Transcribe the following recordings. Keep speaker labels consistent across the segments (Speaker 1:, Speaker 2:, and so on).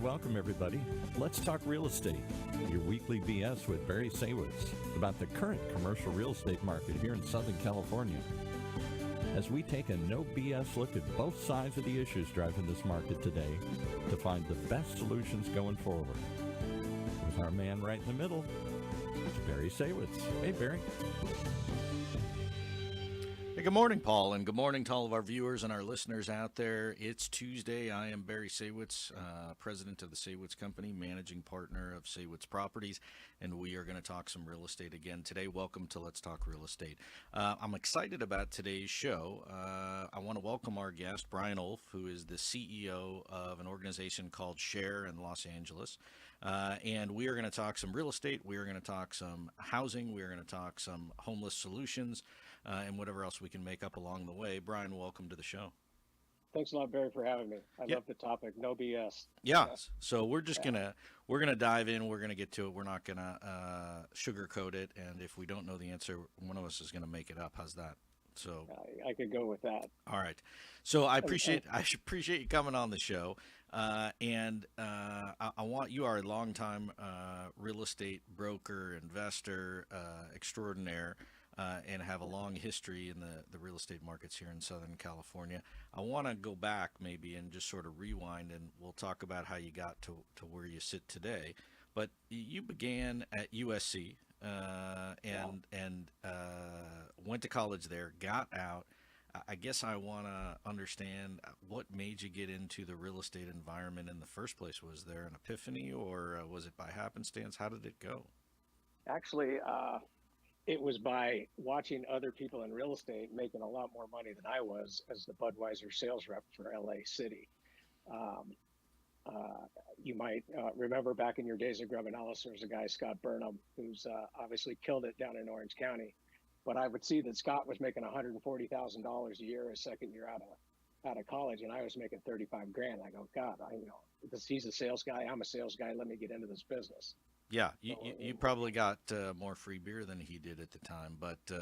Speaker 1: welcome everybody. Let's talk real estate. Your weekly BS with Barry Saywitz about the current commercial real estate market here in Southern California. As we take a no BS look at both sides of the issues driving this market today to find the best solutions going forward. With our man right in the middle, it's Barry Saywitz. Hey, Barry.
Speaker 2: Hey, good morning, Paul, and good morning to all of our viewers and our listeners out there. It's Tuesday. I am Barry Saywitz, president of the Saywitz Company, managing partner of Saywitz Properties, and we are going to talk some real estate again today. Welcome to Let's Talk Real Estate. I'm excited about today's show. I want to welcome our guest, Brian Ulf, who is the CEO of an organization called Share in Los Angeles, and we are going to talk some real estate. We are going to talk some housing. We are going to talk some homeless solutions, and whatever else we can make up along the way. Brian, welcome to the show.
Speaker 3: Thanks a lot, Barry, for having me. I love the topic, no BS.
Speaker 2: Yeah. So we're just gonna dive in. We're gonna get to it. We're not gonna sugarcoat it. And if we don't know the answer, one of us is gonna make it up. How's that? So
Speaker 3: I could go with that.
Speaker 2: All right. So I appreciate you coming on the show. And I want you are a longtime real estate broker, investor extraordinaire. And have a long history in the real estate markets here in Southern California. I want to go back maybe and just sort of rewind, and we'll talk about how you got to where you sit today. But you began at USC and went to college there, got out. I guess I want to understand what made you get into the real estate environment in the first place. Was there an epiphany, or was it by happenstance? How did it go?
Speaker 3: Actually, it was by watching other people in real estate making a lot more money than I was as the Budweiser sales rep for LA City. You might remember back in your days of Grubb & Ellis, there was a guy, Scott Burnham, who's obviously killed it down in Orange County. But I would see that Scott was making $140,000 a year his second year out of college, and I was making $35,000. I go, God, he's a sales guy. I'm a sales guy. Let me get into this business.
Speaker 2: Yeah, you probably got more free beer than he did at the time, but
Speaker 3: but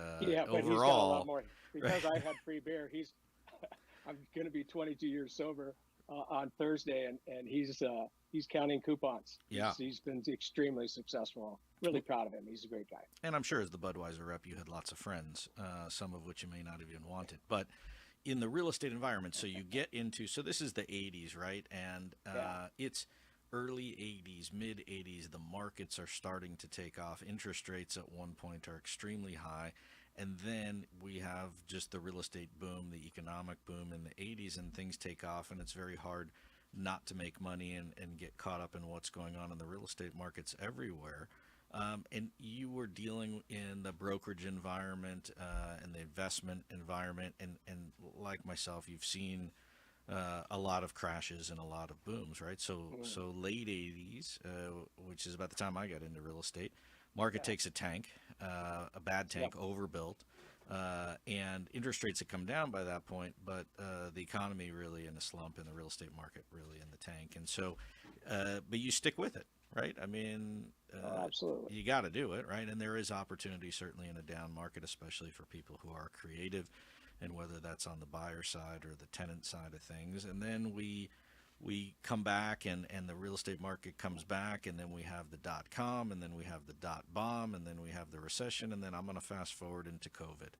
Speaker 2: overall,
Speaker 3: he's got a lot more because I had free beer. I'm going to be 22 years sober on Thursday, and he's counting coupons.
Speaker 2: Yeah,
Speaker 3: he's been extremely successful. Really proud of him. He's a great guy.
Speaker 2: And I'm sure as the Budweiser rep, you had lots of friends, some of which you may not have even wanted, but in the real estate environment. So you get into this is the 80s, right? And it's early 80s, mid 80s, the markets are starting to take off. Interest rates at one point are extremely high. And then we have just the real estate boom, the economic boom in the 80s, and things take off. And it's very hard not to make money and get caught up in what's going on in the real estate markets everywhere. And you were dealing in the brokerage environment and the investment environment. And like myself, you've seen a lot of crashes and a lot of booms, right? So late 80s, which is about the time I got into real estate, market takes a tank, a bad tank, overbuilt, and interest rates had come down by that point, but the economy really in a slump and the real estate market really in the tank. And so, but you stick with it, right? I mean,
Speaker 3: absolutely.
Speaker 2: You got to do it, right? And there is opportunity certainly in a down market, especially for people who are creative, and whether that's on the buyer side or the tenant side of things. And then we come back and the real estate market comes back, and then we have the .com, and then we have the .bomb, and then we have the recession, and then I'm going to fast forward into COVID,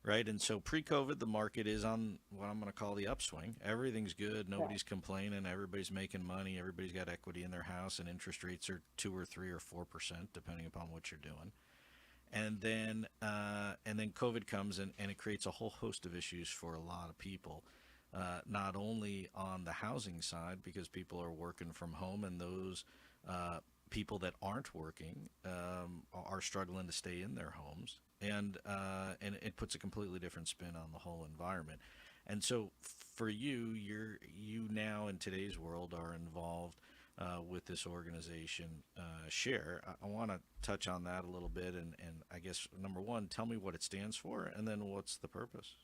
Speaker 2: right? And so pre-COVID, the market is on what I'm going to call the upswing. Everything's good. Nobody's complaining. Everybody's making money. Everybody's got equity in their house, and interest rates are 2 or 3 or 4%, depending upon what you're doing. And then COVID comes and it creates a whole host of issues for a lot of people, not only on the housing side, because people are working from home, and those people that aren't working are struggling to stay in their homes, and it puts a completely different spin on the whole environment. And so for you now in today's world are involved with this organization, Share. I want to touch on that a little bit, and I guess number one, tell me what it stands for, and then what's the purpose?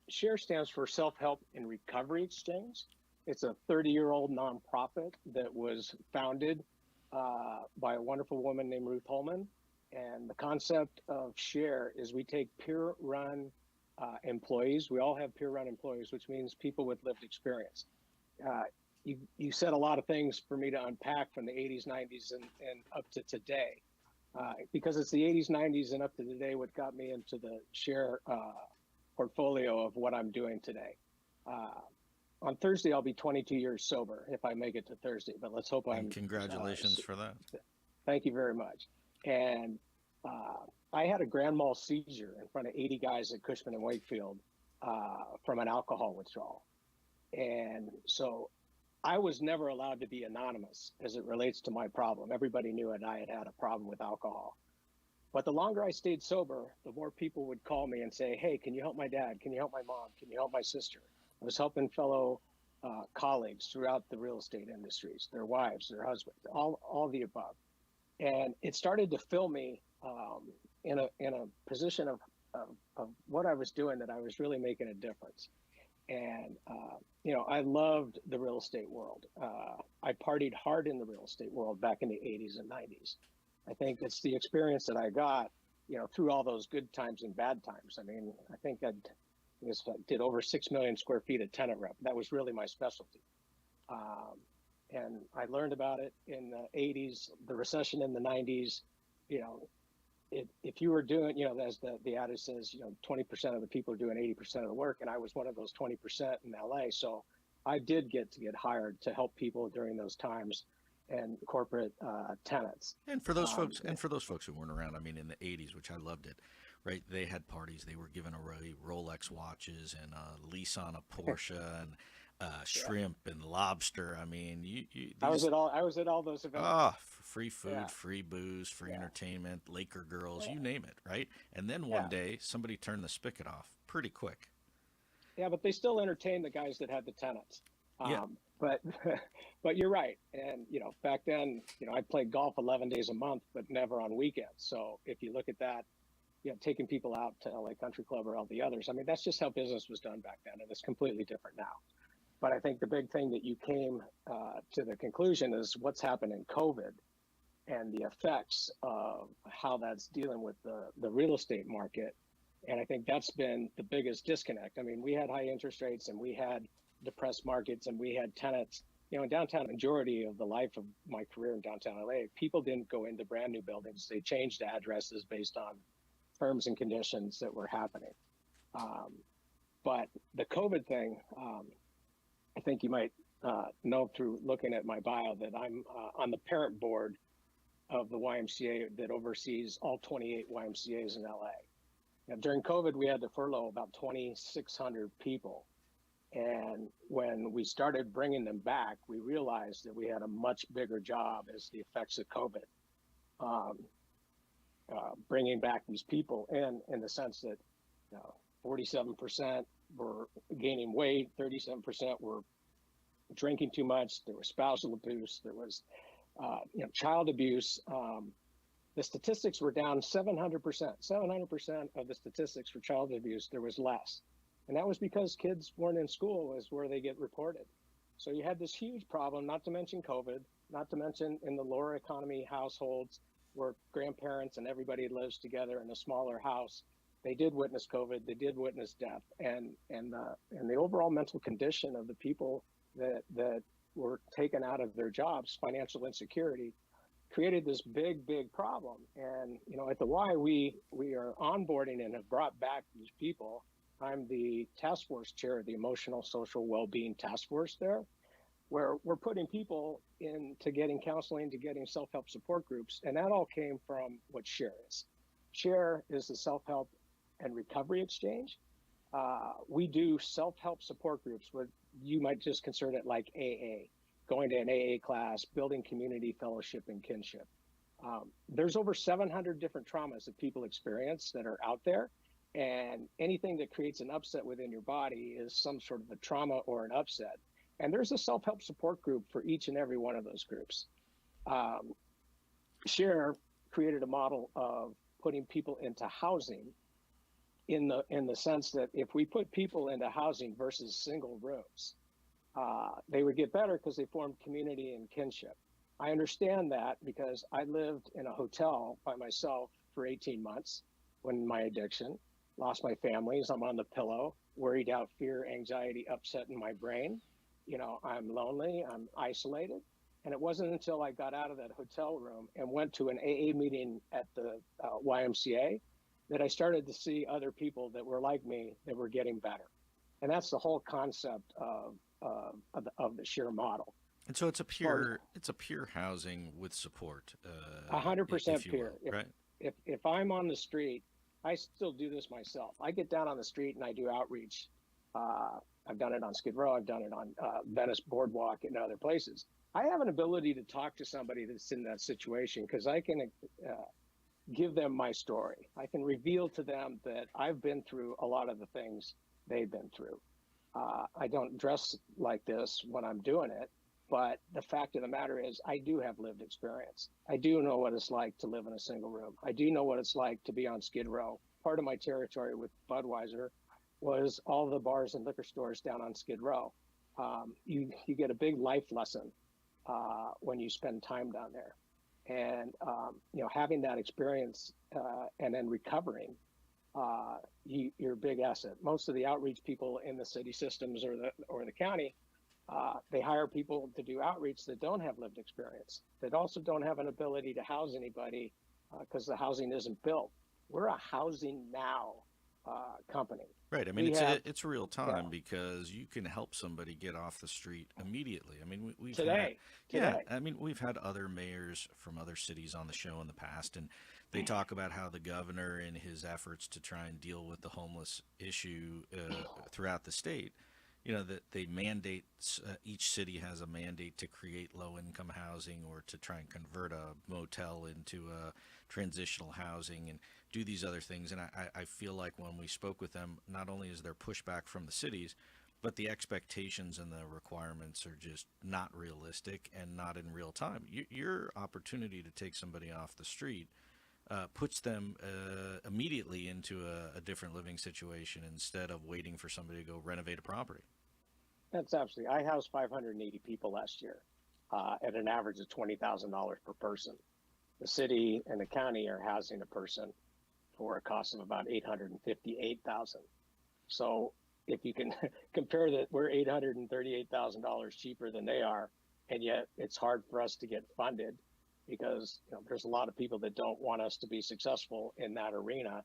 Speaker 3: Share stands for Self-Help and Recovery Exchange. It's a 30-year-old nonprofit that was founded by a wonderful woman named Ruth Holman. And the concept of Share is we take peer-run employees. We all have peer-run employees, which means people with lived experience. you said a lot of things for me to unpack from the 80s, 90s, and up to today. Because it's the 80s, 90s, and up to today what got me into the share portfolio of what I'm doing today. On Thursday, I'll be 22 years sober if I make it to Thursday, but let's hope I'm.
Speaker 2: And congratulations for that.
Speaker 3: Thank you very much. And I had a grand mal seizure in front of 80 guys at Cushman and Wakefield from an alcohol withdrawal. And so I was never allowed to be anonymous as it relates to my problem. Everybody knew it. I had a problem with alcohol. But the longer I stayed sober, the more people would call me and say, hey, can you help my dad? Can you help my mom? Can you help my sister? I was helping fellow colleagues throughout the real estate industries, their wives, their husbands, all the above. And it started to fill me in a position of what I was doing, that I was really making a difference. And, I loved the real estate world. I partied hard in the real estate world back in the 80s and 90s. I think it's the experience that I got, through all those good times and bad times. I mean, I think I did over 6 million square feet of tenant rep. That was really my specialty. And I learned about it in the 80s, the recession in the 90s. If you were doing, as the adage says, 20% of the people are doing 80% of the work, and I was one of those 20% in LA. So I did get hired to help people during those times, and corporate tenants.
Speaker 2: And for those folks who weren't around, I mean, in the 80s, which I loved it, right? They had parties. They were giving away Rolex watches and a lease on a Porsche and shrimp and lobster. I mean,
Speaker 3: I was at all those events.
Speaker 2: Free food, free booze, free entertainment, Laker girls, you name it, right? And then one day somebody turned the spigot off pretty quick.
Speaker 3: Yeah, but they still entertained the guys that had the tenants. But you're right. And, back then, I played golf 11 days a month, but never on weekends. So if you look at that, taking people out to LA Country Club or all the others, I mean, that's just how business was done back then. And it's completely different now. But I think the big thing that you came to the conclusion is what's happened in COVID and the effects of how that's dealing with the real estate market. And I think that's been the biggest disconnect. I mean, we had high interest rates and we had depressed markets and we had tenants, in downtown, majority of the life of my career in downtown LA, people didn't go into brand new buildings. They changed addresses based on terms and conditions that were happening. But the COVID thing, I think you might know through looking at my bio that I'm on the parent board of the YMCA that oversees all 28 YMCAs in LA. Now, during COVID, we had to furlough about 2,600 people. And when we started bringing them back, we realized that we had a much bigger job as the effects of COVID, bringing back these people in the sense that 47% were gaining weight, 37% were drinking too much, there was spousal abuse, there was child abuse. The statistics were down 700%. 700% of the statistics for child abuse, there was less. And that was because kids weren't in school, is where they get reported. So you had this huge problem, not to mention COVID, not to mention in the lower economy households where grandparents and everybody lives together in a smaller house. They did witness COVID, they did witness death, and the overall mental condition of the people that were taken out of their jobs, financial insecurity, created this big problem. And at the Y, we are onboarding and have brought back these people. I'm the task force chair of the Emotional Social Wellbeing Task Force there, where we're putting people into getting counseling, to getting self-help support groups, and that all came from what SHARE is. SHARE is the Self-Help and Recovery Exchange. We do self-help support groups, where you might just consider it like AA, going to an AA class, building community, fellowship, and kinship. There's over 700 different traumas that people experience that are out there. And anything that creates an upset within your body is some sort of a trauma or an upset. And there's a self-help support group for each and every one of those groups. SHARE created a model of putting people into housing in the sense that if we put people into housing versus single rooms, they would get better because they formed community and kinship. I understand that because I lived in a hotel by myself for 18 months when my addiction, lost my family, I'm on the pillow, worried out, fear, anxiety, upset in my brain. I'm lonely, I'm isolated. And it wasn't until I got out of that hotel room and went to an AA meeting at the YMCA that I started to see other people that were like me that were getting better. And that's the whole concept of the SHEER model.
Speaker 2: And so it's a peer housing with support.
Speaker 3: 100% peer.
Speaker 2: Right?
Speaker 3: If I'm on the street, I still do this myself. I get down on the street and I do outreach. I've done it on Skid Row. I've done it on Venice Boardwalk and other places. I have an ability to talk to somebody that's in that situation because I can give them my story. I can reveal to them that I've been through a lot of the things they've been through. I don't dress like this when I'm doing it, but the fact of the matter is I do have lived experience. I do know what it's like to live in a single room. I do know what it's like to be on Skid Row. Part of my territory with Budweiser was all the bars and liquor stores down on Skid Row. You get a big life lesson when you spend time down there. And, having that experience and then recovering, you're a big asset. Most of the outreach people in the city systems or the county, they hire people to do outreach that don't have lived experience, that also don't have an ability to house anybody because the housing isn't built. We're a housing now company.
Speaker 2: Right. I mean, it's real time because you can help somebody get off the street immediately. I mean, we've
Speaker 3: today.
Speaker 2: I mean, we've had other mayors from other cities on the show in the past, and they talk about how the governor, in his efforts to try and deal with the homeless issue throughout the state, that they mandate, each city has a mandate to create low-income housing or to try and convert a motel into a transitional housing and do these other things. And I feel like when we spoke with them, not only is there pushback from the cities, but the expectations and the requirements are just not realistic and not in real time. Your opportunity to take somebody off the street puts them immediately into a different living situation instead of waiting for somebody to go renovate a property.
Speaker 3: That's absolutely. I housed 580 people last year at an average of $20,000 per person. The city and the county are housing a person for a cost of about $858,000. So if you can compare that, we're $838,000 cheaper than they are, and yet it's hard for us to get funded because there's a lot of people that don't want us to be successful in that arena.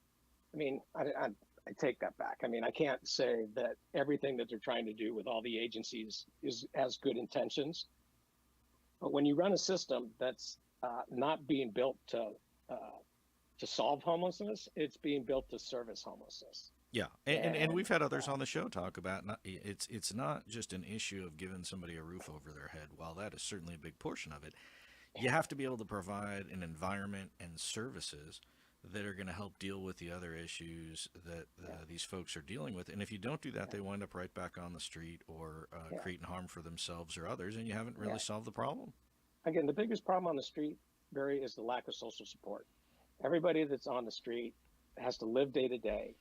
Speaker 3: I mean, I take that back. I mean, I can't say that everything that they're trying to do with all the agencies has good intentions, but when you run a system that's not being built to solve homelessness, it's being built to service homelessness.
Speaker 2: Yeah, and we've had others on the show talk about it's not just an issue of giving somebody a roof over their head. While that is certainly a big portion of it, you have to be able to provide an environment and services that are going to help deal with the other issues that these folks are dealing with. And if you don't do that, they wind up right back on the street or creating harm for themselves or others, and you haven't really solved the problem.
Speaker 3: Again, the biggest problem on the street, Barry, is the lack of social support. Everybody that's on the street has to live day to day.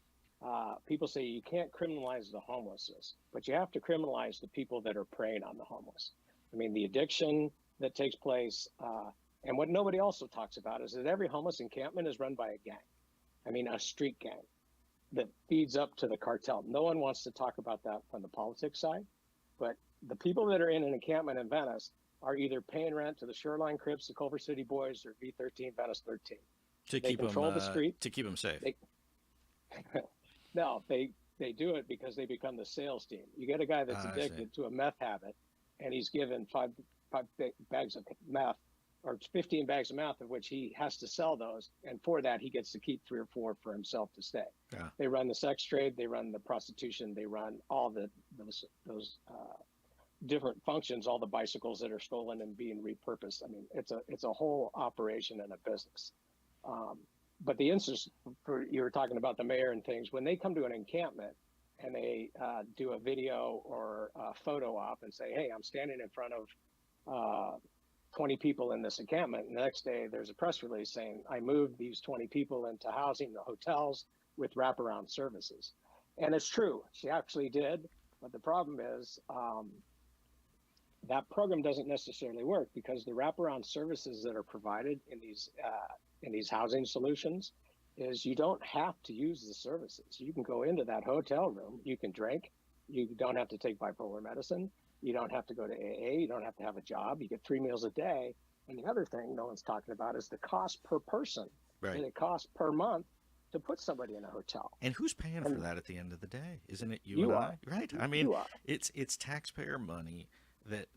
Speaker 3: People say you can't criminalize the homelessness, but you have to criminalize the people that are preying on the homeless. I mean, the addiction that takes place, and what nobody also talks about is that every homeless encampment is run by a gang. I mean, a street gang that feeds up to the cartel. No one wants to talk about that from the politics side, but the people that are in an encampment in Venice are either paying rent to the Shoreline Crips, the Culver City Boys, or V13, Venice 13.
Speaker 2: To keep them, the street. To keep them safe.
Speaker 3: No, they do it because they become the sales team. You get a guy that's addicted to a meth habit, and he's given five bags of meth, or 15 bags of meth, of which he has to sell those, and for that he gets to keep 3 or 4 for himself to stay. Yeah. They run the sex trade, they run the prostitution, they run all those different functions, all the bicycles that are stolen and being repurposed. I mean, it's a whole operation and a business. But the instance, you were talking about the mayor and things, when they come to an encampment and they do a video or a photo op and say, hey, I'm standing in front of 20 people in this encampment, and the next day there's a press release saying, I moved these 20 people into housing, the hotels, with wraparound services. And it's true, she actually did, but the problem is that program doesn't necessarily work because the wraparound services that are provided in these housing solutions is you don't have to use the services. You can go into that hotel room, you can drink, you don't have to take bipolar medicine, You don't have to go to AA. You don't have to have a job. You get 3 meals a day. And the other thing no one's talking about is the cost per person
Speaker 2: Right.
Speaker 3: that it costs per month to put somebody in a hotel.
Speaker 2: And who's paying for
Speaker 3: And
Speaker 2: that at the end of the day? Isn't it you and
Speaker 3: you
Speaker 2: I?
Speaker 3: are.
Speaker 2: Right. I mean,
Speaker 3: You are.
Speaker 2: it's taxpayer money that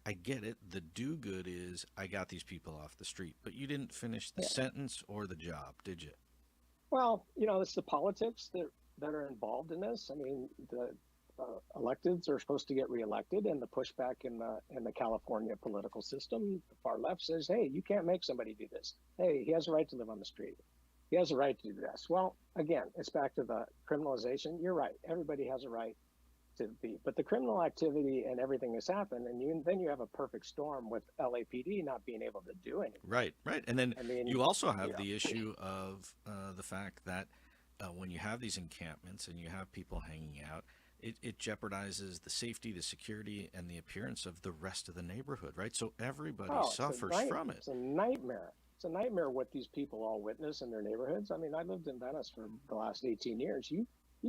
Speaker 2: I get it. The do good is I got these people off the street, but you didn't finish the
Speaker 3: Yeah.
Speaker 2: sentence or the job, did you?
Speaker 3: Well, it's the politics that are involved in this. I mean, the electeds are supposed to get reelected, and the pushback in the California political system, the far left says, "Hey, you can't make somebody do this. Hey, he has a right to live on the street. He has a right to do this." Well, again, it's back to the criminalization. You're right. Everybody has a right to be, but the criminal activity and everything that's happened, and then you have a perfect storm with LAPD not being able to do anything.
Speaker 2: Right, right. And then
Speaker 3: I mean,
Speaker 2: you also have
Speaker 3: yeah.
Speaker 2: the issue of the fact that when you have these encampments and you have people hanging out, it jeopardizes the safety, the security, and the appearance of the rest of the neighborhood, right? So everybody suffers from it.
Speaker 3: It's a nightmare. It's a nightmare what these people all witness in their neighborhoods. I mean, I lived in Venice for the last 18 years. You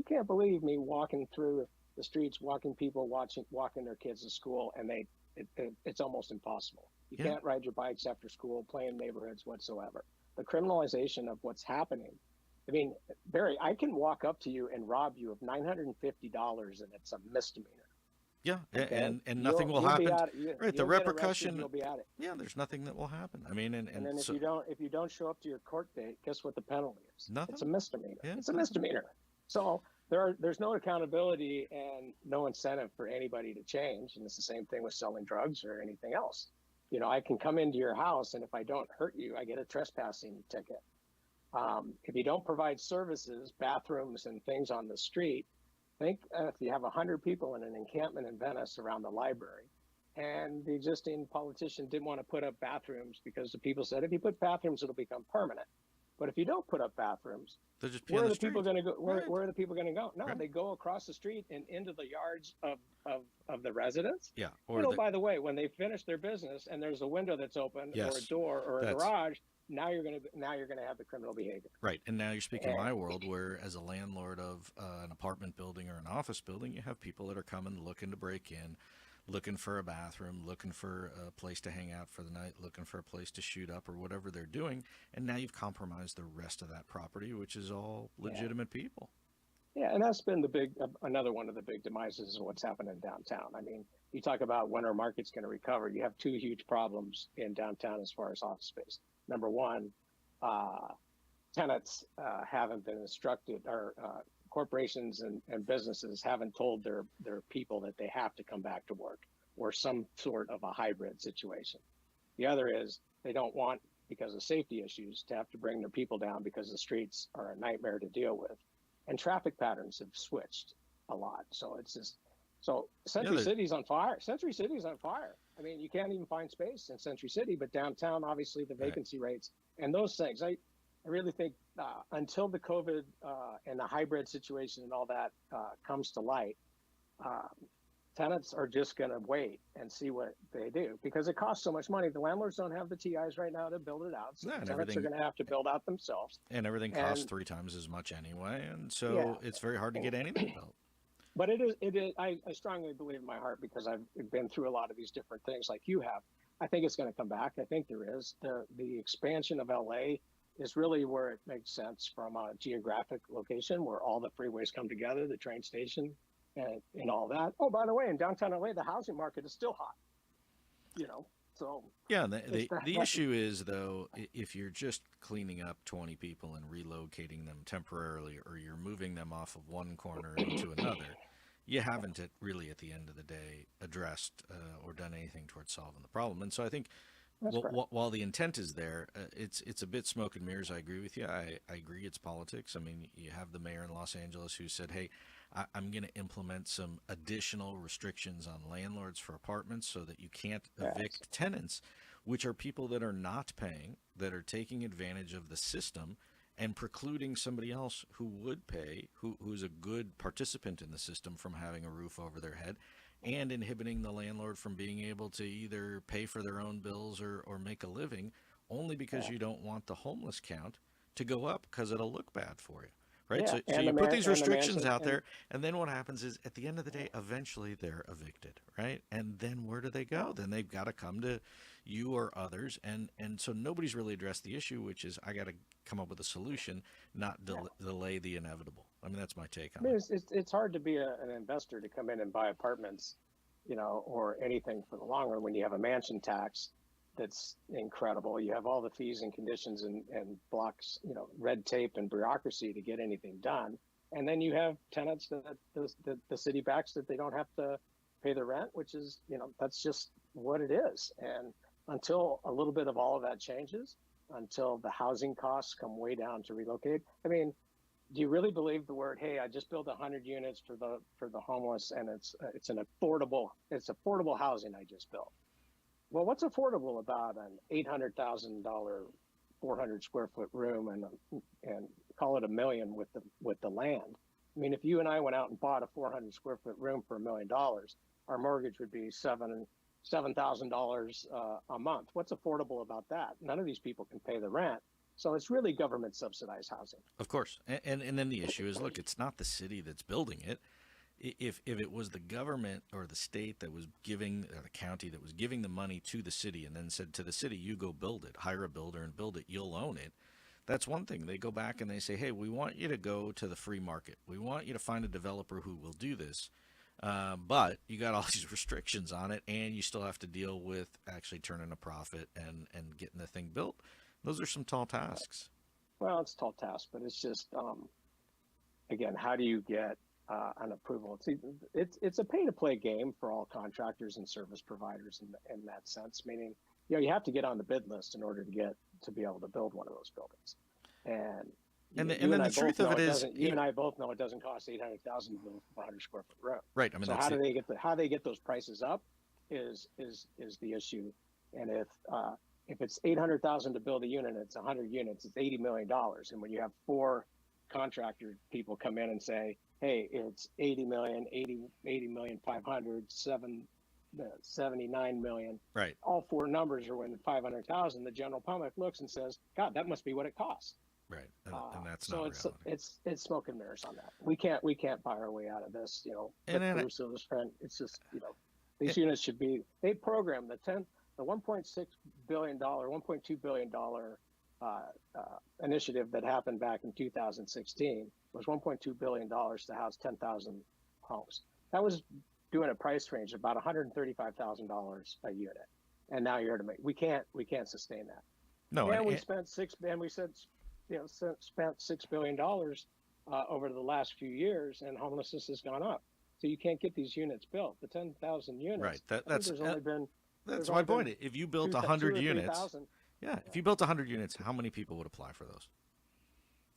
Speaker 3: can't believe me walking through the streets, people walking their kids to school, and it's almost impossible. You
Speaker 2: Yeah.
Speaker 3: can't ride your bikes after school, play in neighborhoods whatsoever. The criminalization of what's happening. I mean, Barry, I can walk up to you and rob you of $950, and it's a misdemeanor.
Speaker 2: Yeah,
Speaker 3: Okay?
Speaker 2: and nothing will
Speaker 3: You'll be
Speaker 2: happen.
Speaker 3: out- you-
Speaker 2: Right, the
Speaker 3: you'll get arrested,
Speaker 2: repercussion.
Speaker 3: you'll be at it.
Speaker 2: Yeah, there's nothing that will happen. I mean,
Speaker 3: And then
Speaker 2: so
Speaker 3: if you don't show up to your court date, guess what the penalty is?
Speaker 2: Nothing.
Speaker 3: It's a misdemeanor.
Speaker 2: Yeah,
Speaker 3: It's a
Speaker 2: nothing.
Speaker 3: misdemeanor. So there's no accountability and no incentive for anybody to change. And it's the same thing with selling drugs or anything else. I can come into your house, and if I don't hurt you, I get a trespassing ticket. If you don't provide services, bathrooms and things on the street, think if you have 100 people in an encampment in Venice around the library, and the existing politician didn't want to put up bathrooms because the people said, if you put bathrooms, it'll become permanent. But if you don't put up bathrooms,
Speaker 2: they'll just be
Speaker 3: where
Speaker 2: on
Speaker 3: are
Speaker 2: the
Speaker 3: the people
Speaker 2: street.
Speaker 3: going to go?
Speaker 2: Right.
Speaker 3: Where are the people going to go? No,
Speaker 2: Right.
Speaker 3: they go across the street and into the yards of the residents.
Speaker 2: Yeah, or
Speaker 3: By the way, when they finish their business and there's a window that's open or a
Speaker 2: Yes,
Speaker 3: door or a
Speaker 2: that's-
Speaker 3: garage, now you're going to have the criminal behavior.
Speaker 2: right. And now you're speaking
Speaker 3: And-
Speaker 2: my world, where as a landlord of an apartment building or an office building, you have people that are coming looking to break in, looking for a bathroom, looking for a place to hang out for the night, looking for a place to shoot up or whatever they're doing. And now you've compromised the rest of that property, which is all legitimate people.
Speaker 3: Yeah, and that's been another one of the big demises of what's happened in downtown. I mean, you talk about when our market's going to recover. You have two huge problems in downtown as far as office space. Number one, tenants haven't been instructed, or corporations and businesses haven't told their people that they have to come back to work, or some sort of a hybrid situation. The other is they don't want, because of safety issues, to have to bring their people down because the streets are a nightmare to deal with. And traffic patterns have switched a lot. So it's just, Century City's on fire. Century City's on fire. I mean, you can't even find space in Century City, but downtown, obviously the vacancy rates and those things. I really think until the COVID and the hybrid situation and all that comes to light, tenants are just going to wait and see what they do, because it costs so much money. The landlords don't have the TIs right now to build it out. So
Speaker 2: No, and
Speaker 3: tenants are going to have to build out themselves.
Speaker 2: And everything costs
Speaker 3: And-
Speaker 2: 3 times as much anyway. And so it's very hard to get anything built.
Speaker 3: But it is. I strongly believe in my heart, because I've been through a lot of these different things like you have. I think it's going to come back. I think there is. The expansion of LA is really where it makes sense from a geographic location, where all the freeways come together, the train station, and all that. Oh, by the way, in downtown LA, the housing market is still hot. So
Speaker 2: Yeah, and the
Speaker 3: It's that-
Speaker 2: issue is, though, if you're just cleaning up 20 people and relocating them temporarily, or you're moving them off of one corner into another, you haven't really, at the end of the day, addressed or done anything towards solving the problem. And so I think
Speaker 3: That's correct.
Speaker 2: while the intent is there, it's a bit smoke and mirrors. I agree with you. I agree it's politics. I mean, you have the mayor in Los Angeles who said, hey, I'm going to implement some additional restrictions on landlords for apartments so that you can't evict tenants, which are people that are not paying, that are taking advantage of the system and precluding somebody else who would pay, who's a good participant in the system, from having a roof over their head, and inhibiting the landlord from being able to either pay for their own bills or make a living, only because you don't want the homeless count to go up, because it'll look bad for you. right?
Speaker 3: Yeah,
Speaker 2: So
Speaker 3: and
Speaker 2: you put these
Speaker 3: and the
Speaker 2: restrictions
Speaker 3: mansion,
Speaker 2: out
Speaker 3: and
Speaker 2: there, and then what happens is at the end of the day, eventually they're evicted, right? And then where do they
Speaker 3: yeah,
Speaker 2: go? Then they've got to come to you or others, and so nobody's really addressed the issue, which is I got to come up with a solution, not
Speaker 3: yeah.
Speaker 2: delay the inevitable. I mean, that's my take
Speaker 3: I
Speaker 2: on
Speaker 3: mean,
Speaker 2: it.
Speaker 3: it's hard to be an investor to come in and buy apartments, or anything for the long run when you have a mansion tax that's incredible. You have all the fees and conditions and blocks, red tape and bureaucracy to get anything done. And then you have tenants that the city backs that they don't have to pay the rent, which is, that's just what it is. And until a little bit of all of that changes, until the housing costs come way down to relocate, I mean, do you really believe the word, hey, I just built 100 units for the homeless, and it's affordable housing I just built? Well, what's affordable about an $800,000 400 square foot room and call it $1 million with the land? I mean, if you and I went out and bought a 400 square foot room for $1 million, our mortgage would be $7,000 a month. What's affordable about that? None of these people can pay the rent. So it's really government subsidized housing.
Speaker 2: Of course, and then the issue is, look, it's not the city that's building it. If it was the government or the state that was giving, or the county that was giving the money to the city and then said to the city, you go build it, hire a builder and build it, you'll own it. That's one thing. They go back and they say, hey, we want you to go to the free market. We want you to find a developer who will do this. But you got all these restrictions on it, and you still have to deal with actually turning a profit and getting the thing built. Those are some tall tasks.
Speaker 3: Well, it's a tall task, but it's just, again, how do you get an approval? It's a pay to play game for all contractors and service providers in that sense, meaning, you have to get on the bid list in order to be able to build one of those buildings. And
Speaker 2: then the truth of it is,
Speaker 3: you and I both know it doesn't cost $800,000 to build a 100 square foot room.
Speaker 2: right. I mean,
Speaker 3: So
Speaker 2: that's
Speaker 3: how they get those prices up is the issue. And if it's $800,000 to build a unit, and it's 100 units, it's $80 million. And when you have four contractor people come in and say, hey, it's 80 million, 80 million, 500, 79 million.
Speaker 2: right.
Speaker 3: All four numbers are within 500,000. The general public looks and says, God, that must be what it costs.
Speaker 2: Right, and that's
Speaker 3: So
Speaker 2: not
Speaker 3: it's
Speaker 2: reality.
Speaker 3: it's smoke and mirrors on that. We can't buy our way out of this.
Speaker 2: And then
Speaker 3: Caruso's friend. It's just these units should be. They programmed the 1.6 billion dollar, 1.2 billion dollar initiative that happened back in 2016 was 1.2 billion dollars to house 10,000 homes. That was doing a price range of about $135,000 a unit, and now you're to make. We can't sustain that.
Speaker 2: no,
Speaker 3: And we spent spent $6 billion over the last few years, and homelessness has gone up. So you can't get these units built. The 10,000 units.
Speaker 2: right.
Speaker 3: There's only been.
Speaker 2: That's
Speaker 3: there's
Speaker 2: my
Speaker 3: only been
Speaker 2: point. If you built
Speaker 3: two-
Speaker 2: 100
Speaker 3: 2 or
Speaker 2: units,
Speaker 3: 3,000.
Speaker 2: yeah, if you built 100 units, how many people would apply for those?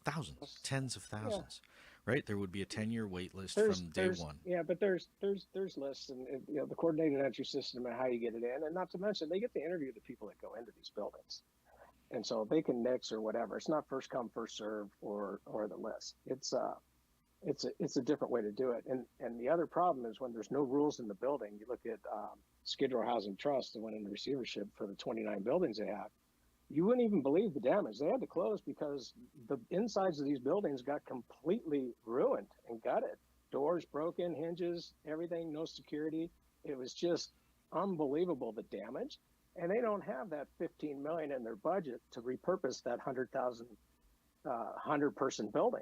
Speaker 2: Thousands, tens of thousands, right? There would be a 10-year wait list from day one.
Speaker 3: Yeah, but there's lists, and the coordinated entry system and how you get it in, and not to mention they get to interview the people that go into these buildings, and so they can mix or whatever. It's not first come first serve or the list. It's a different way to do it. And the other problem is when there's no rules in the building. You look at Skid Row Housing Trust that went into receivership for the 29 buildings they have. You wouldn't even believe the damage. They had to close because the insides of these buildings got completely ruined and gutted. Doors broken, hinges, everything, no security. It was just unbelievable, the damage. And they don't have that 15 million in their budget to repurpose that 100 person building.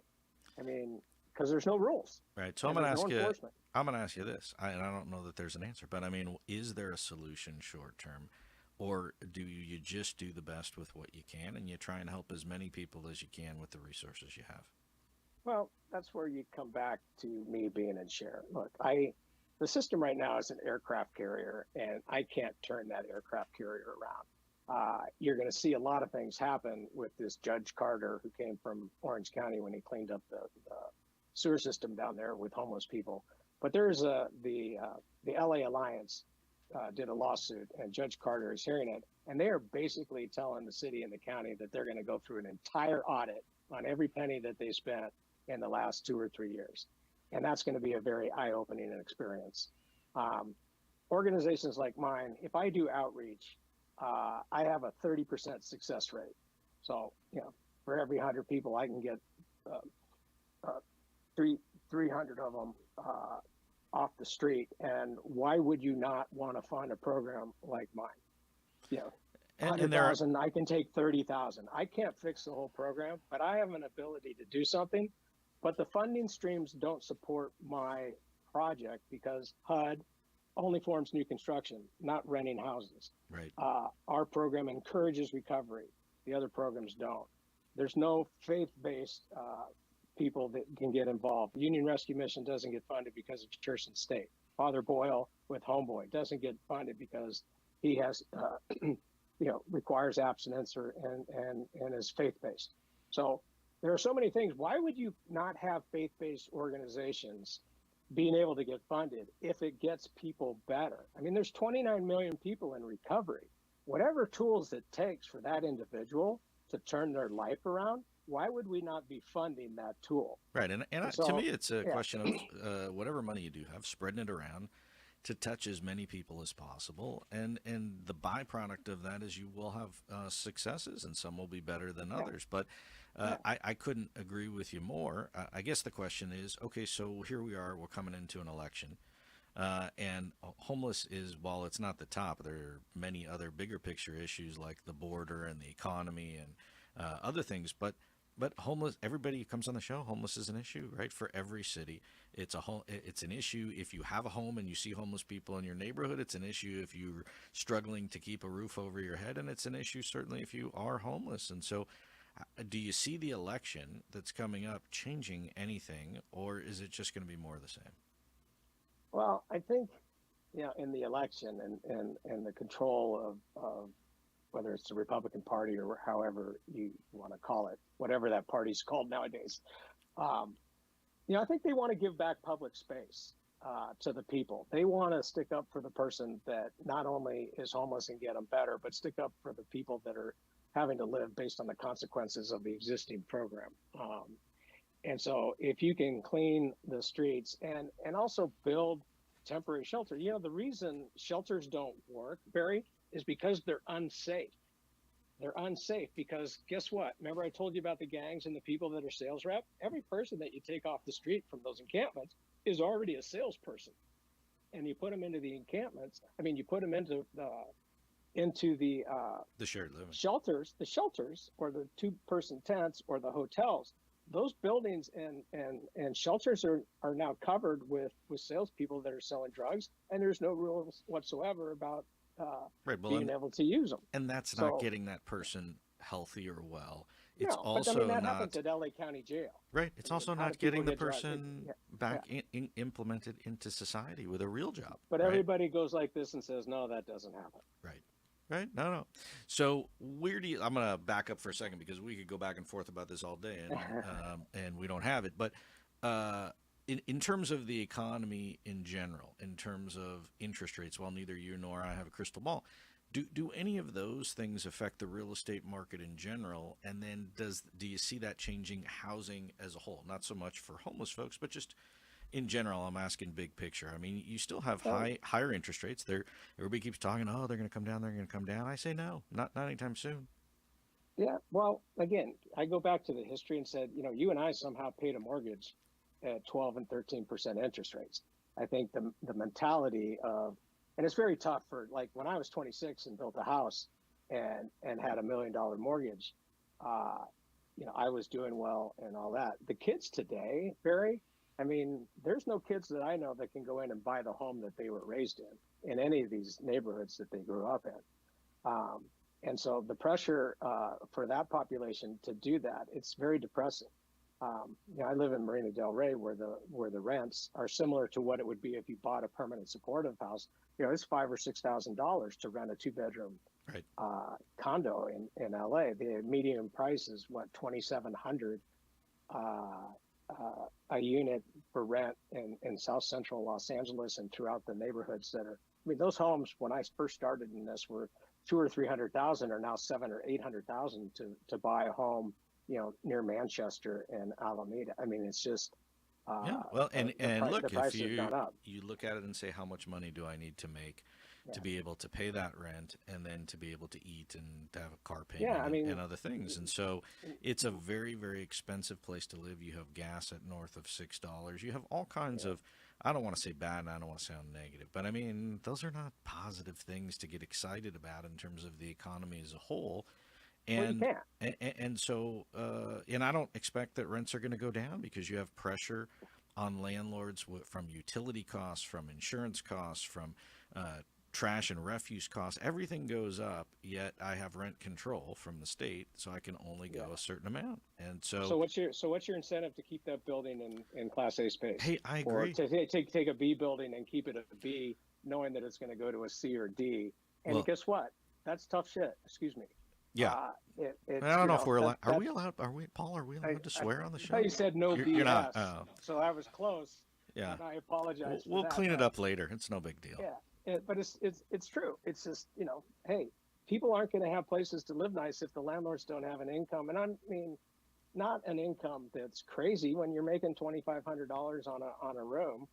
Speaker 3: I mean, because there's no rules.
Speaker 2: Right. So
Speaker 3: and
Speaker 2: I'm going to
Speaker 3: there's
Speaker 2: ask
Speaker 3: no
Speaker 2: you.
Speaker 3: enforcement.
Speaker 2: I'm going to ask you this, and I don't know that there's an answer, but I mean, is there a solution short term, or do you just do the best with what you can and you try and help as many people as you can with the resources you have?
Speaker 3: Well, that's where you come back to me being in share. Look, the system right now is an aircraft carrier, and I can't turn that aircraft carrier around. You're going to see a lot of things happen with this Judge Carter, who came from Orange County when he cleaned up the sewer system down there with homeless people. But there's the LA Alliance did a lawsuit, and Judge Carter is hearing it, and they are basically telling the city and the county that they're going to go through an entire audit on every penny that they spent in the last 2 or 3 years. And that's going to be a very eye-opening experience. Organizations like mine, if I do outreach, I have a 30% success rate. So, for every 100 people, I can get uh, 300 of them off the street. And why would you not want to fund a program like mine? You know,
Speaker 2: And there are
Speaker 3: 100,000, I can take 30,000. I can't fix the whole program, but I have an ability to do something. But the funding streams don't support my project because HUD only forms new construction, not renting houses.
Speaker 2: right.
Speaker 3: Our program encourages recovery. The other programs don't. There's no faith-based people that can get involved. Union Rescue Mission doesn't get funded because it's church and state. Father Boyle with Homeboy doesn't get funded because he has, requires abstinence and is faith-based. So there are so many things. Why would you not have faith-based organizations being able to get funded if it gets people better? I mean, there's 29 million people in recovery. Whatever tools it takes for that individual to turn their life around, why would we not be funding that tool?
Speaker 2: Right. And
Speaker 3: So,
Speaker 2: to me, it's a
Speaker 3: yeah.
Speaker 2: question of whatever money you do have, spreading it around to touch as many people as possible. And the byproduct of that is you will have successes, and some will be better than
Speaker 3: Yeah.
Speaker 2: others. But I couldn't agree with you more. I guess the question is, okay, so here we are, we're coming into an election. And homeless is, while it's not the top, there are many other bigger picture issues like the border and the economy and other things. But homeless, everybody who comes on the show, homeless is an issue, right? For every city, it's an issue if you have a home and you see homeless people in your neighborhood. It's an issue if you're struggling to keep a roof over your head, and it's an issue certainly if you are homeless. And so, do you see the election that's coming up changing anything, or is it just going to be more of the same?
Speaker 3: Well, I think, in the election and the control of whether it's the Republican Party or however you want to call it, whatever that party's called nowadays, I think they want to give back public space to the people. They want to stick up for the person that not only is homeless and get them better, but stick up for the people that are having to live based on the consequences of the existing program. And so if you can clean the streets and also build temporary shelter, the reason shelters don't work, Barry, is because they're unsafe. They're unsafe because guess what? Remember I told you about the gangs and the people that are sales rep? Every person that you take off the street from those encampments is already a salesperson. And you put them into the encampments. I mean, you put them into the
Speaker 2: shared living.
Speaker 3: shelters, or the 2-person tents or the hotels. Those buildings and shelters are now covered with salespeople that are selling drugs, and there's no rules whatsoever about
Speaker 2: Right. Well,
Speaker 3: being able to use them.
Speaker 2: and that's
Speaker 3: So,
Speaker 2: not getting that person healthy or well. It's
Speaker 3: no, but I
Speaker 2: also
Speaker 3: mean that
Speaker 2: not
Speaker 3: happens at LA County Jail.
Speaker 2: right. It's
Speaker 3: I mean,
Speaker 2: also
Speaker 3: how do
Speaker 2: not
Speaker 3: people
Speaker 2: getting the
Speaker 3: get drugged?
Speaker 2: person
Speaker 3: Yeah,
Speaker 2: back implemented into society with a real job.
Speaker 3: but
Speaker 2: Right.
Speaker 3: everybody goes like this and says, no, that doesn't happen.
Speaker 2: Right. Right. No. So where do you? I'm gonna back up for a second because we could go back and forth about this all day, and we don't have it. But in terms of the economy in general, in terms of interest rates, while neither you nor I have a crystal ball, do any of those things affect the real estate market in general? And then do you see that changing housing as a whole? Not so much for homeless folks, but just in general. I'm asking big picture. I mean, you still have higher interest rates. Everybody keeps talking, oh, they're going to come down. They're going to come down. I say no, not anytime soon.
Speaker 3: Yeah. Well, again, I go back to the history and said, you and I somehow paid a mortgage at 12 and 13% interest rates. I think the mentality of, and it's very tough for, like, when I was 26 and built a house and had $1 million mortgage, I was doing well and all that. The kids today, Barry, I mean, there's no kids that I know that can go in and buy the home that they were raised in any of these neighborhoods that they grew up in. And so the pressure for that population to do that, it's very depressing. I live in Marina Del Rey where the rents are similar to what it would be if you bought a permanent supportive house. It's $5,000 or $6,000 to rent a 2-bedroom
Speaker 2: Right.
Speaker 3: condo in LA. The median price is what, $2,700 a unit for rent in South Central Los Angeles and throughout the neighborhoods that are. I mean, those homes when I first started in this were $200,000 or $300,000 are now $700,000 or $800,000 to buy a home, near Manchester and Alameda. I mean, it's just.
Speaker 2: Yeah. Well, and look,
Speaker 3: the
Speaker 2: if
Speaker 3: price has gone up.
Speaker 2: you look at it and say, how much money do I need to make to be able to pay that rent and then to be able to eat and to have a car
Speaker 3: Yeah,
Speaker 2: payment
Speaker 3: I mean,
Speaker 2: and other things. And so it's a very, very expensive place to live. You have gas at north of $6. You have all kinds
Speaker 3: yeah.
Speaker 2: of, I don't want to say bad and I don't want to sound negative, but I mean, those are not positive things to get excited about in terms of the economy as a whole.
Speaker 3: Well, you
Speaker 2: And
Speaker 3: can't.
Speaker 2: and so and I don't expect that rents are going to go down because you have pressure on landlords from utility costs, from insurance costs, from trash and refuse costs. Everything goes up. Yet I have rent control from the state, so I can only
Speaker 3: Yeah.
Speaker 2: go a certain amount. And
Speaker 3: So
Speaker 2: so,
Speaker 3: what's your incentive to keep that building in Class A space,
Speaker 2: hey, I
Speaker 3: or
Speaker 2: agree.
Speaker 3: to take a B building and keep it a B, knowing that it's going to go to a C or D? And
Speaker 2: Well,
Speaker 3: guess what? That's tough shit. Excuse me.
Speaker 2: yeah.
Speaker 3: It's
Speaker 2: I don't
Speaker 3: you
Speaker 2: know if
Speaker 3: know
Speaker 2: we're
Speaker 3: that
Speaker 2: allowed. Are we
Speaker 3: that's
Speaker 2: allowed? Are we, Paul? Are we allowed to
Speaker 3: I
Speaker 2: swear on the
Speaker 3: thought
Speaker 2: show?
Speaker 3: you said no
Speaker 2: You're not.
Speaker 3: BS,
Speaker 2: Oh,
Speaker 3: so I was close,
Speaker 2: yeah.
Speaker 3: and I apologize for
Speaker 2: We'll
Speaker 3: that.
Speaker 2: clean it
Speaker 3: But
Speaker 2: up later. It's no big deal.
Speaker 3: yeah, but it's true. It's just, hey, people aren't going to have places to live nice if the landlords don't have an income, and I mean, not an income that's crazy. When you're making $2,500 on a room,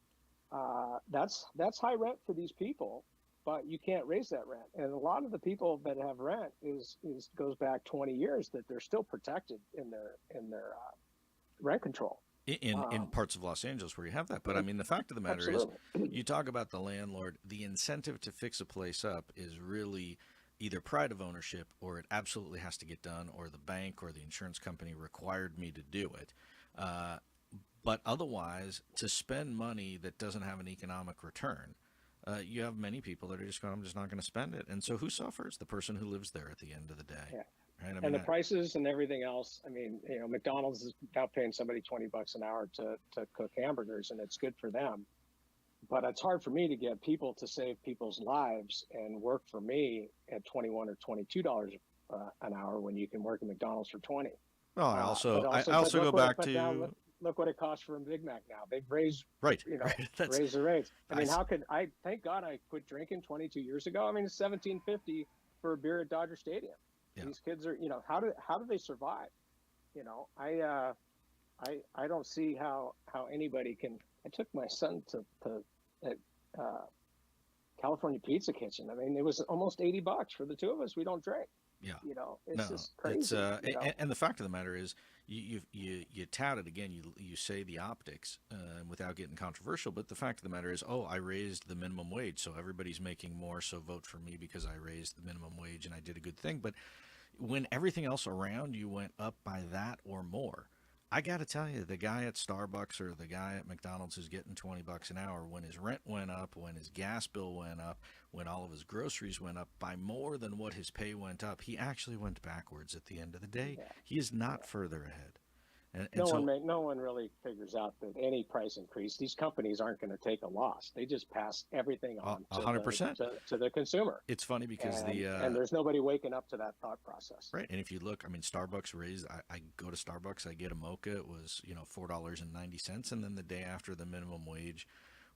Speaker 3: that's high rent for these people, but you can't raise that rent. And a lot of the people that have rent is goes back 20 years that they're still protected in their rent control.
Speaker 2: In
Speaker 3: Um,
Speaker 2: parts of Los Angeles where you have that. But I mean, the fact of the matter is,
Speaker 3: Absolutely.
Speaker 2: you talk about the landlord, the incentive to fix a place up is really either pride of ownership or it absolutely has to get done, or the bank or the insurance company required me to do it. Uh, but otherwise, to spend money that doesn't have an economic return, you have many people that are just going, I'm just not going to spend it. And so who suffers? The person who lives there at the end of the day.
Speaker 3: Yeah.
Speaker 2: Right? I
Speaker 3: And
Speaker 2: mean,
Speaker 3: the prices and everything else. I mean, McDonald's is now paying somebody $20 an hour to cook hamburgers, and it's good for them. But it's hard for me to get people to save people's lives and work for me at 21 or $22 an hour when you can work at McDonald's for 20.
Speaker 2: well, I
Speaker 3: But
Speaker 2: also go
Speaker 3: look
Speaker 2: back
Speaker 3: but now
Speaker 2: to,
Speaker 3: look what it costs for a Big Mac now. They've raised
Speaker 2: right,
Speaker 3: you know
Speaker 2: right. That's,
Speaker 3: raised the rates. I
Speaker 2: I,
Speaker 3: mean,
Speaker 2: s-
Speaker 3: how could I? Thank God I quit drinking 22 years ago. I mean, it's 17.50 for a beer at Dodger Stadium.
Speaker 2: yeah.
Speaker 3: These kids are, how do they survive? I don't see how anybody can. I took my son to uh, California Pizza Kitchen. I mean, it was almost $80 for the two of us. We don't drink.
Speaker 2: Yeah.
Speaker 3: It's
Speaker 2: No,
Speaker 3: just
Speaker 2: it's
Speaker 3: crazy.
Speaker 2: and the fact of the matter is, you tout it again. You say the optics without getting controversial, but the fact of the matter is, oh, I raised the minimum wage, so everybody's making more, so vote for me because I raised the minimum wage and I did a good thing. But when everything else around you went up by that or more, I got to tell you, the guy at Starbucks or the guy at McDonald's who's getting $20 an hour, when his rent went up, when his gas bill went up, when all of his groceries went up by more than what his pay went up, he actually went backwards at the end of the day.
Speaker 3: Yeah.
Speaker 2: He is not further ahead. And
Speaker 3: No one really figures out that any price increase, these companies aren't going to take a loss. They just pass everything on to
Speaker 2: 100%.
Speaker 3: to the consumer.
Speaker 2: It's funny because
Speaker 3: And there's nobody waking up to that thought process.
Speaker 2: right. And if you look, I mean, Starbucks raised. I go to Starbucks, I get a mocha. It was $4.90, and then the day after the minimum wage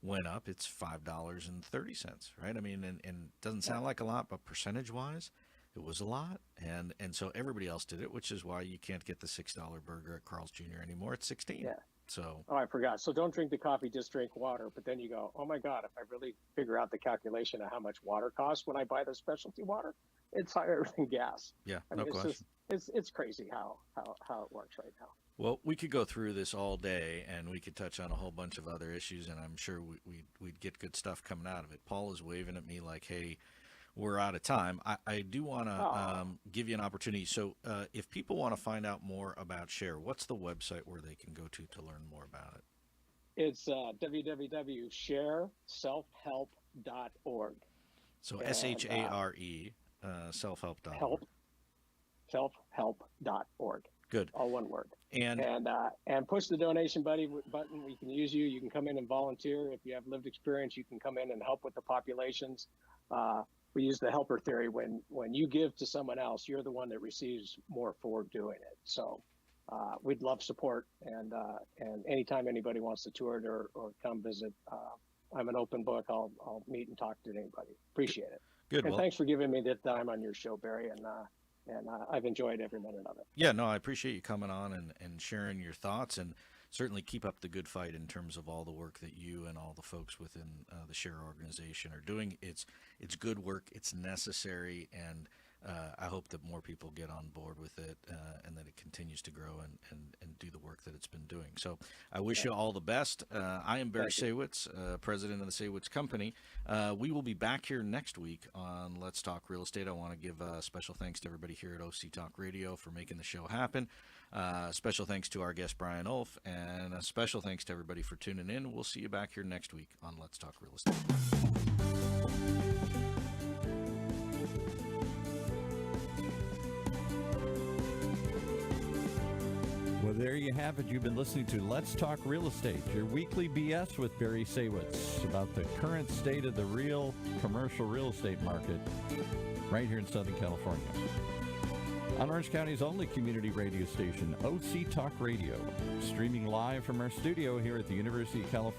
Speaker 2: went up, it's $5.30. Right. I mean, and it doesn't sound like a lot, but percentage wise, it was a lot. And so everybody else did it, which is why you can't get the $6 burger at Carl's Jr. anymore. It's 16.
Speaker 3: Yeah.
Speaker 2: So
Speaker 3: Oh, I forgot. So don't drink the coffee, just drink water. But then you go, oh my God, if I really figure out the calculation of how much water costs when I buy the specialty water, it's higher than gas.
Speaker 2: yeah,
Speaker 3: I
Speaker 2: no
Speaker 3: mean,
Speaker 2: question.
Speaker 3: it's crazy how it works right now.
Speaker 2: Well, we could go through this all day, and we could touch on a whole bunch of other issues, and I'm sure we'd get good stuff coming out of it. Paul is waving at me like, hey, we're out of time. I do want to
Speaker 3: Oh.
Speaker 2: give you an opportunity. So if people want to find out more about Share, what's the website where they can go to learn more about it?
Speaker 3: It's www.shareselfhelp.org.
Speaker 2: So
Speaker 3: And,
Speaker 2: SHARE, selfhelp.org.
Speaker 3: Help, selfhelp.org.
Speaker 2: Good.
Speaker 3: All one word.
Speaker 2: And
Speaker 3: And push the donation button. We can use you. You can come in and volunteer. If you have lived experience, you can come in and help with the populations. We use the helper theory. When you give to someone else, you're the one that receives more for doing it. So we'd love support. And anytime anybody wants to tour it or come visit, I'm an open book. I'll meet and talk to anybody. Appreciate it.
Speaker 2: good.
Speaker 3: And
Speaker 2: Well,
Speaker 3: thanks for giving me the time on your show, Barry. And I've enjoyed every minute of it.
Speaker 2: yeah, no, I appreciate you coming on and sharing your thoughts. And certainly keep up the good fight in terms of all the work that you and all the folks within the SHARE organization are doing. It's good work. It's necessary, and I hope that more people get on board with it and that it continues to grow and do the work that it's been doing. So I wish you all the best. I am Barry Saywitz, president of the Saywitz Company. We will be back here next week on Let's Talk Real Estate. I want to give special thanks to everybody here at OC Talk Radio for making the show happen. Special thanks to our guest, Brian Ulf, and a special thanks to everybody for tuning in. We'll see you back here next week on Let's Talk Real Estate.
Speaker 1: Well, there you have it. You've been listening to Let's Talk Real Estate, your weekly BS with Barry Saywitz about the current state of the real commercial real estate market right here in Southern California. On Orange County's only community radio station, OC Talk Radio, streaming live from our studio here at the University of California.